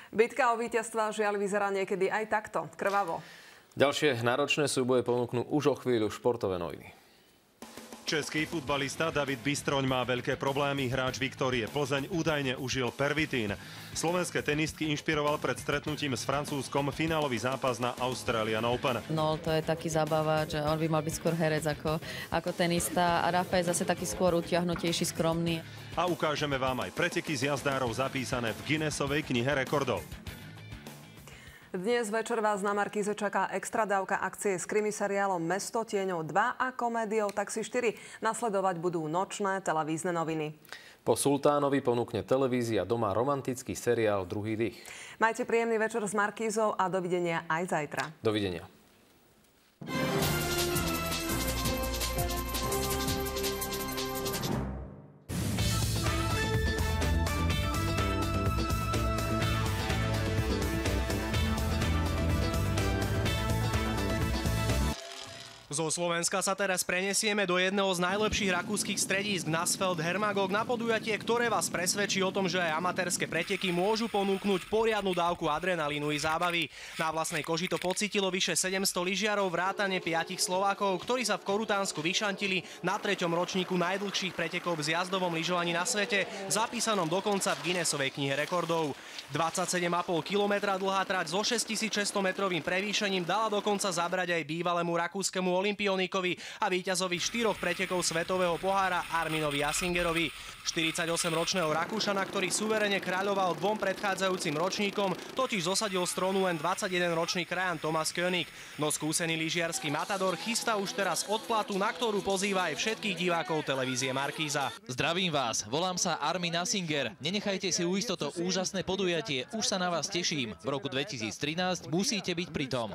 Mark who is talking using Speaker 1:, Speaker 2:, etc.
Speaker 1: Bitka o víťazstva žiaľ vyzerá niekedy aj takto, krvavo.
Speaker 2: Ďalšie náročné súboje ponúknú už o chvíľu športové noviny.
Speaker 3: Český futbalista David Bystroň má veľké problémy. Hráč Viktórie Plzeň údajne užil pervitín. Slovenské tenistky inšpiroval pred stretnutím s Francúzskom finálový zápas na Australian Open.
Speaker 4: No, to je taký zabávač, že on by mal byť skôr herec ako tenista a Rafa je zase taký skôr utiahnutejší, skromný.
Speaker 3: A ukážeme vám aj preteky z jazdárov zapísané v Guinnessovej knihe rekordov.
Speaker 1: Dnes večer vás na Markíze čaká extra dávka akcie s krimiseriálom Mesto tieňov 2 a komédiou Taxi 4. Nasledovať budú nočné televízne noviny.
Speaker 2: Po Sultánovi ponúkne televízia doma romantický seriál Druhý dých.
Speaker 1: Majte príjemný večer s Markízou a dovidenia aj zajtra.
Speaker 2: Dovidenia.
Speaker 5: Zo Slovenska sa teraz prenesieme do jedného z najlepších rakúskych stredísk Nassfeld Hermagog na podujatie, ktoré vás presvedčí o tom, že aj amatérske preteky môžu ponúknuť poriadnu dávku adrenalínu i zábavy. Na vlastnej koži to pocítilo vyše 700 lyžiarov vrátane 5 Slovákov, ktorí sa v Korutánsku vyšantili na 3. ročníku najdlhších pretekov v zjazdovom lyžovaní na svete, zapísanom dokonca v Guinnessovej knihe rekordov. 27,5 kilometra dlhá trať so 6600 metrovým prevýšením dala dokonca zabrať aj bývalému rakúskemu olympionikovi a víťazovi 4 pretekov svetového pohára Arminovi Asingerovi. 48-ročného Rakúšana, ktorý suverene kráľoval 2 predchádzajúcim ročníkom, totiž zosadil z trónu len 21-ročný krajan Thomas König. No skúsený lyžiarsky matador chystá už teraz odplatu, na ktorú pozýva aj všetkých divákov televízie Markíza.
Speaker 6: Zdravím vás, volám sa Armin Asinger. Nenechajte si uísť toto úžasné podujatie, už sa na vás teším. V roku 2013 musíte byť pri tom.